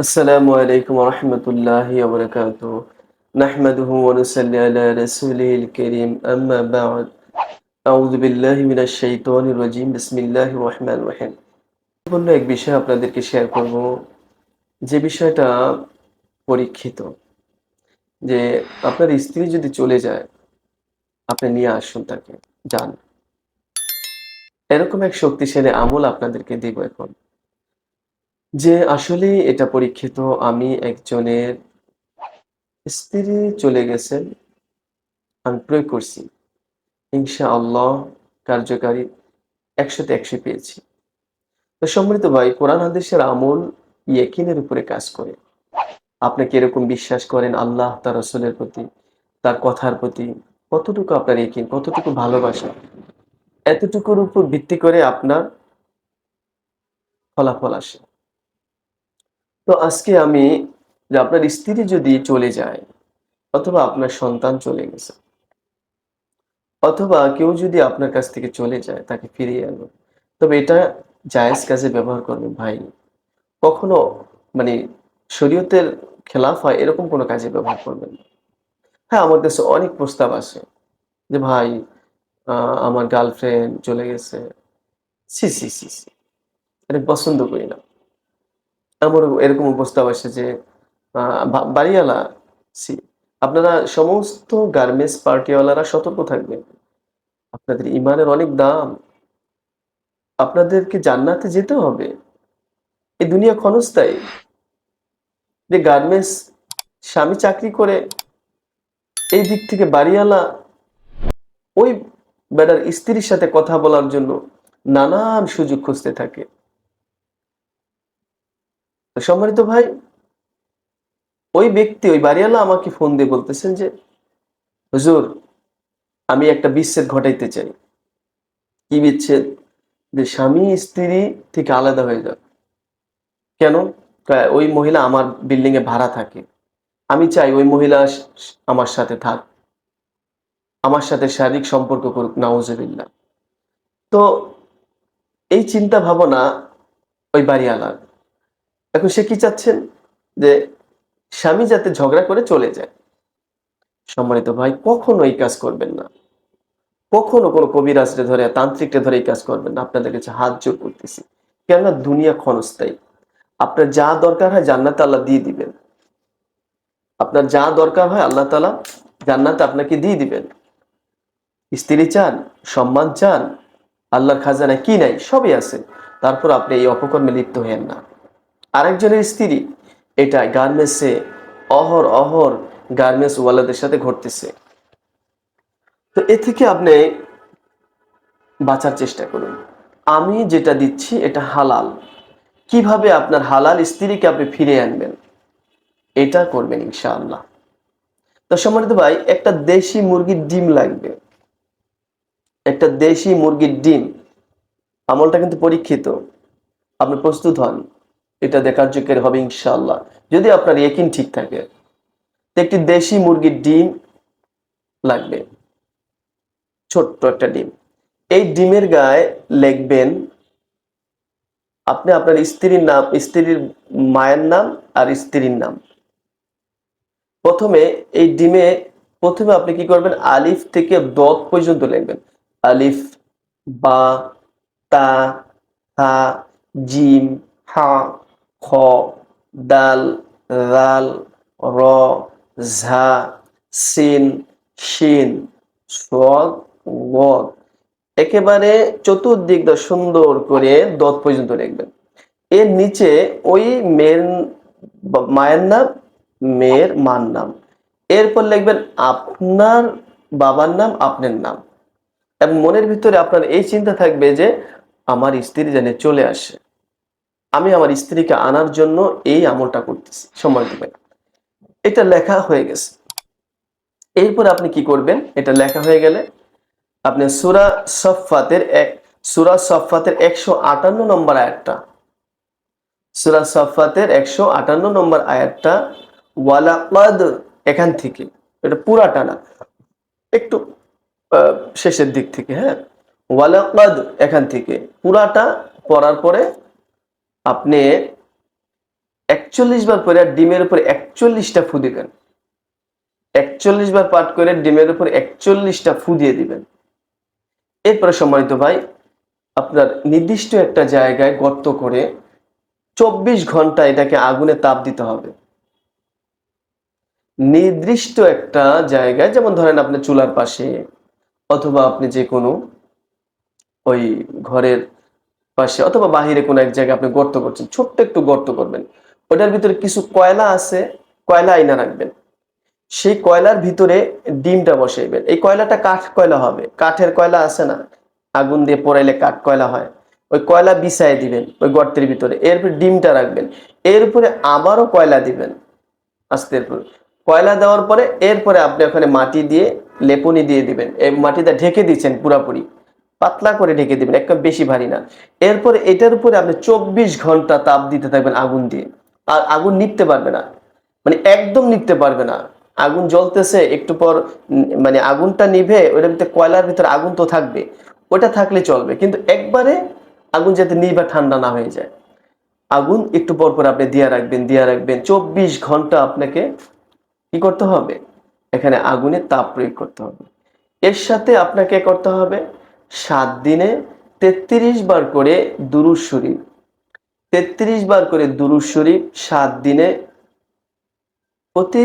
السلام عليكم ورحمة الله وبركاته نحمده ونصلي على رسوله الكريم أما بعد أعوذ بالله من الشيطان الرجيم بسم الله الرحمن الرحيم বললো এক বিষয় আপনাদেরকে শেয়ার করব যে বিষয়টা পরীক্ষিত যে আপনার স্ত্রী যদি চলে যায় আপনি নিয়ে আসুন তাকে যান এরকম এক শক্তিশালী আমল আপনাদেরকে দিব এখন যে আসলে এটা পরীক্ষিত আমি একজনের স্ত্রী চলে গেছেন আমি প্রয়োগ করছি ইনশাআল্লাহ কার্যকারী ১০০ তে ১০০ পেয়েছি। তো সম্মানিত ভাই কোরআন হাদিসের আমল ইয়াকিনের উপরে কাজ করে। আপনি কিরকম বিশ্বাস করেন আল্লাহ তার রাসূলের প্রতি, তার কথার প্রতি কতটুকু আপনার ইয়াকিন, কতটুকু ভালোবাসা, এতটুকুর উপর ভিত্তি করে আপনার ফলাফল আসে। তো আজকে আমি যে আপনার স্ত্রী যদি চলে যায় অথবা আপনার সন্তান চলে গেছে অথবা কেউ যদি আপনার কাছ থেকে চলে যায় তাকে ফিরিয়ে আনুন। তবে এটা জায়েজ কাজে ব্যবহার করবেন ভাই। কখনো মানে শরীয়তের খেলাফ হয় এরকম কোনো কাজে ব্যবহার করবেন না। হ্যাঁ, আমার কাছে অনেক প্রস্তাব আসে যে ভাই আ আমার গার্লফ্রেন্ড চলে গেছে। ছি, ছি, ছি, ছি। এটা পছন্দ করি না। আমারও এরকমও প্রস্তাব আসে যে আ বাড়িওয়ালা ছি। আপনারা সমস্ত গার্মেন্টস পার্টিওয়ালারা সতর্ক থাকবেন। আপনাদের ইমানের অনেক দাম। আপনাদেরকে জান্নাতে যেতে হবে। এই দুনিয়া ক্ষণস্থায়ী। যে গার্মেন্টস স্বামী চাকরি করে এই দিক থেকে বাড়িওয়ালা ওই বেটার স্ত্রীর সাথে কথা বলার জন্য নানান সুযোগ খুঁজতে থাকে। তো সম্মানিত ভাই, ওই ব্যক্তি ওই বাড়িওয়ালা আমাকে ফোন দিয়ে বলতেছেন যে, "হুজুর, আমি একটা বিচ্ছেদ ঘটাইতে চাই।" কি বিচ্ছেদ? যে স্বামী স্ত্রী থেকে আলাদা হয়ে যাবে। কেন? ওই মহিলা আমার বিল্ডিং এ ভাড়া থাকে। আমি চাই ওই মহিলা আমার সাথে থাক। আমার সাথে শারীরিক সম্পর্ক করুক, নাউজুবিল্লাহ। তো এই চিন্তা ভাবনা ওই বাড়িওয়ালার। এখন সে কি চাচ্ছেন? যে স্বামী যাতে ঝগড়া করে চলে যায়। সম্মানিত ভাই কখনো এই কাজ করবেন না। কখনো কোনো কবিরাজরে ধরে, তান্ত্রিকরে ধরে এই কাজ করবেন না। আপনাদের কাছে হাত জোড় করতেছি। কেননা দুনিয়া ক্ষণস্থায়ী। আপনার যা দরকার হয় জান্নাতে আল্লাহ দিয়ে দিবেন। আপনার যা দরকার হয় আল্লাহ তাআলা জান্নাতে আপনাকে দিয়ে দিবেন। স্ত্রী চান, সম্মান চান, আল্লাহর খাজানায় কি নাই? সবই আছে। তারপর আপনি এই অপকর্মে লিপ্ত হইয়েন না। আরেকজনের স্ত্রী এটা গার্মেন্টসে অহর গার্মেন্টস ওয়ালাদের সাথে ঘটতেছে। তো এ থেকে আপনি বাঁচার চেষ্টা করুন। আমি যেটা দিচ্ছি এটা হালাল। কিভাবে আপনার হালাল স্ত্রীকে আপনি ফিরিয়ে আনবেন? এটা করবেন ইনশাআল্লাহ। তো সম্মানিত ভাই একটা দেশি মুরগির ডিম লাগবে। একটা দেশি মুরগির ডিম। আমলটা কিন্তু পরীক্ষিত। আপনি প্রস্তুত হন। এটা দিয়ে কার্যকরী হবে ইনশাআল্লাহ। যদি আপনার ইয়াকিন ঠিক থাকে। তো একটি দেশি মুরগির ডিম লাগবে। ছোট্ট একটা ডিম। এই ডিমের গায়ে লিখবেন আপনি আপনার স্ত্রীর নাম, স্ত্রীর মায়ের নাম আর স্ত্রীর নাম। প্রথমে এই ডিমে প্রথমে আপনি কি করবেন? আলিফ থেকে দত পর্যন্ত লিখবেন। আলিফ, বা, তা, থা, জিম, হা, খ, দাল, রাল, র, ঝা, সিন, শিন, সদ, ওয়াদ। একেবারে চতুর্দিক দিয়ে সুন্দর করে দত পর্যন্ত লিখবেন। এর নিচে ওই মেয়ের মায়ের নাম, মেয়ের মার নাম। এরপর লিখবেন আপনার বাবার নাম, আপনার নাম। এবং মনের ভিতরে আপনার এই চিন্তা থাকবে যে আমার স্ত্রী যেন চলে আসে। আমি আমার স্ত্রীকে আনার জন্য এই আমলটা করতেছি। সম্মানিত ভাই। এটা লেখা হয়ে গেছে। এরপর আপনি কি করবেন? এটা লেখা হয়ে গেলে আপনি সূরা সফফাতের ১৫৮ নম্বর আয়াতটা সূরা সফফাতের ১৫৮ নম্বর আয়াতটা ওয়ালাকাদ এখান থেকে এটা পুরাটা না একটু শেষের দিক থেকে, হ্যাঁ? ওয়ালাকাদ এখান থেকে পুরাটা পড়ার পরে আপনি 41 বার পরে ডিমের উপরে 41টা ফু দিবেন। 41 বার পাঠ করে ডিমের উপর 41টা ফু দিয়ে দিবেন। এরপরে সম্মানিত ভাই, আপনার নির্দিষ্ট একটা জায়গায় গর্ত করে 24 ঘন্টা এটাকে আগুনে তাপ দিতে হবে। নির্দিষ্ট একটা জায়গায়, যেমন ধরেন আপনি চুলার পাশে অথবা আপনি যে কোনো ওই ঘরের পাশে অথবা বাহিরে কোনো এক জায়গায় আপনি গর্ত করছেন, ছোট্ট একটু গর্ত করবেন। ওটার ভিতরে কিছু কয়লা আছে, কয়লা আইনা রাখবেন। সেই কয়লার ভিতরে ডিমটা বসাইবেন। এই কয়লাটা কাঠ কয়লা হবে, কাঠের কয়লা আছে না, আগুন দিয়ে পোড়াইলে কাঠ কয়লা হয়, ওই কয়লা বিছায় দিবেন ওই গর্তের ভিতরে। এরপর ডিমটা রাখবেন, এর উপরে আবারও কয়লা দিবেন আস্তে করে। কয়লা দেওয়ার পরে এরপরে আপনি ওখানে মাটি দিয়ে লেপনি দিয়ে দিবেন। এই মাটিটা ঢেকে দিচ্ছেন পুরাপুরি, পাতলা করে ঢেকে দিবেন, একদম বেশি ভারী না। এরপরে এটার উপরে আপনি 24 ঘন্টা তাপ দিতে থাকবেন আগুন দিয়ে। আর আগুন নিভতে পারবে না, মানে একদম নিভতে পারবে না। আগুন জ্বলতেছে, একটু পর মানে আগুনটা নিভে ওটার ভিতরে কয়লার ভিতরে আগুন তো থাকবে, ওটা থাকলে চলবে, কিন্তু একবারে আগুন যাতে নিভা ঠান্ডা না হয়ে যায়। আগুন একটু পর পর আপনি দিয়া রাখবেন 24 ঘন্টা আপনাকে কি করতে হবে, এখানে আগুনে তাপ প্রয়োগ করতে হবে। এর সাথে আপনাকে করতে হবে 7 দিনে 33 বার করে দুরূদ শরীফ। 33 বার করে দুরূদ শরীফ 7 দিনে, প্রতি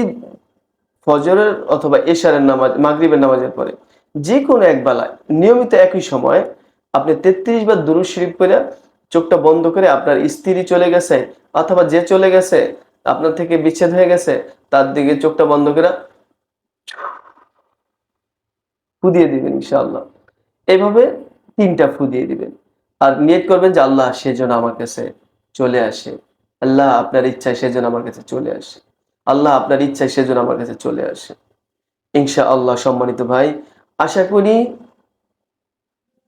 ফজরের অথবা এশারের নামাজ, মাগরিবের নামাজের পরে যে কোনো এক বেলায় নিয়মিত একই সময় আপনি 33 বার দুরূদ শরীফ পড়ে চোখটা বন্ধ করে, আপনার স্ত্রী চলে গেছে অথবা যে চলে গেছে আপনার থেকে বিচ্ছেদ হয়ে গেছে তার দিকে চোখটা বন্ধ করে ফু দিয়ে দিবেন ইনশাআল্লাহ। এইভাবে 3টা ফু দিয়ে দিবেন। আর নিয়ত করবেন যে আল্লাহ সে যেন আমার কাছে চলে আসে। আল্লাহ আপনার ইচ্ছায় সে যেন আমার কাছে চলে আসে। আল্লাহ আপনার ইচ্ছায় সে যেন আমার কাছে চলে আসে। ইনশাআল্লাহ সম্মানিত ভাই, আশা করি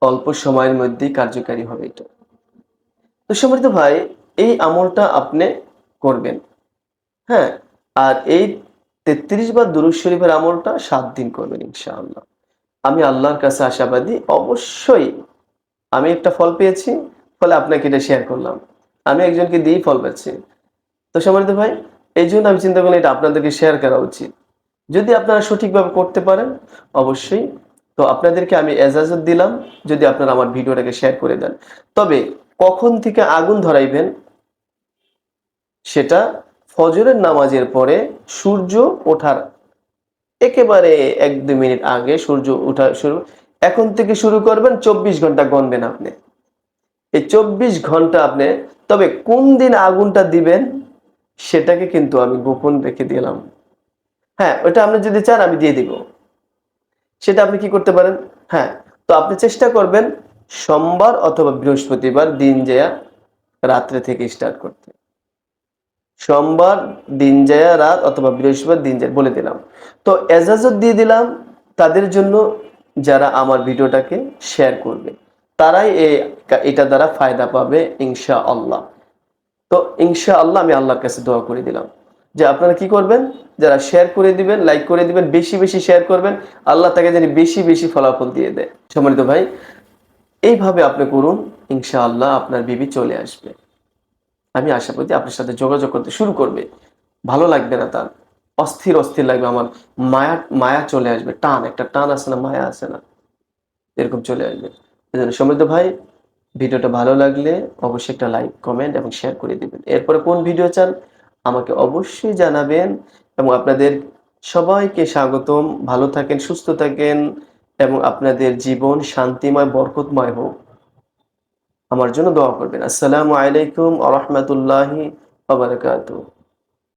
অল্প সময়ের মধ্যেই কার্যকারী হবে এটা। তো সম্মানিত ভাই, এই আমলটা আপনি করবেন। হ্যাঁ? আর এই 33 বার দুরূদ শরীফের আমলটা 7 দিন করবেন ইনশাআল্লাহ। আমি আল্লাহর কাছে আশাবাদী, অবশ্যই আমি একটা ফল পেয়েছি, ফলে আপনাকে এটা শেয়ার করলাম। আমি একজনকে দিয়েই ফল পাচ্ছি। তো সম্মানিত ভাই, এইজন্য আমি চিন্তা করলাম এটা আপনাদেরকে শেয়ার করা উচিত। যদি আপনারা সঠিকভাবে করতে পারেন অবশ্যই, তো আপনাদেরকে আমি এজাজত দিলাম যদি আপনারা আমার ভিডিওটাকে শেয়ার করে দেন। তবে কখন থেকে আগুন ধরাইবেন সেটা ফজরের নামাজের পরে সূর্য ওঠার একেবারে 1-2 মিনিট আগে সূর্য ওঠা শুরু, এখন থেকে শুরু করবেন, 24 ঘন্টা গণবেন আপনি। এই 24 ঘন্টা আপনি, তবে কোন দিন আগুনটা দিবেন সেটাকে কিন্তু আমি গোপন রেখে দিলাম। হ্যাঁ, ওটা আপনি যদি চান আমি দিয়ে দিব। সেটা আপনি কি করতে পারেন? হ্যাঁ, তো আপনি চেষ্টা করবেন সোমবার অথবা বৃহস্পতিবার দিন যায়া রাত্রে থেকে স্টার্ট করতে। সোমবার দিন যায়া রাত অথবা বৃহস্পতিবার দিন যায় বলে দিলাম। তো এজাজত দিয়ে দিলাম তাদের জন্য যারা আমার ভিডিওটাকে শেয়ার করবে। তারাই এটা দ্বারা ফায়দা পাবে ইনশাআল্লাহ। তো ইনশাআল্লাহ আমি আল্লাহর কাছে দোয়া করে দিলাম যে আপনারা কি করবেন, যারা শেয়ার করে দিবেন, লাইক করে দিবেন, বেশি বেশি শেয়ার করবেন, আল্লাহ তাকে যেন বেশি বেশি ফলাফল দিয়ে দেয়। সম্মানিত ভাই, এইভাবে আপনি করুন, ইনশাআল্লাহ আপনার বিবি চলে আসবে। আমি আশাবাদী আপনার সাথে যোগাযোগ করতে শুরু করবে। ভালো লাগবে না তার, অস্থির অস্থির লাগবে, আমার মায়া মায়া চলে আসবে, টান, একটা টান আছে না, মায়া আছে না, এরকম চলে আসবে। এজন্য সম্মানিত ভাই, ভিডিওটা ভালো লাগলে অবশ্যই একটা লাইক, কমেন্ট এবং শেয়ার করে দিবেন। এরপরে কোন ভিডিও চান আমাকে অবশ্যই জানাবেন, এবং আপনাদের সবাইকে স্বাগতম। ভালো থাকেন, সুস্থ থাকেন এবং আপনাদের জীবন শান্তিময়, বরকতময় হোক। আমার জন্য দোয়া করবেন। আসসালামু আলাইকুম ওয়া রাহমাতুল্লাহি ওয়া বারাকাতুহু।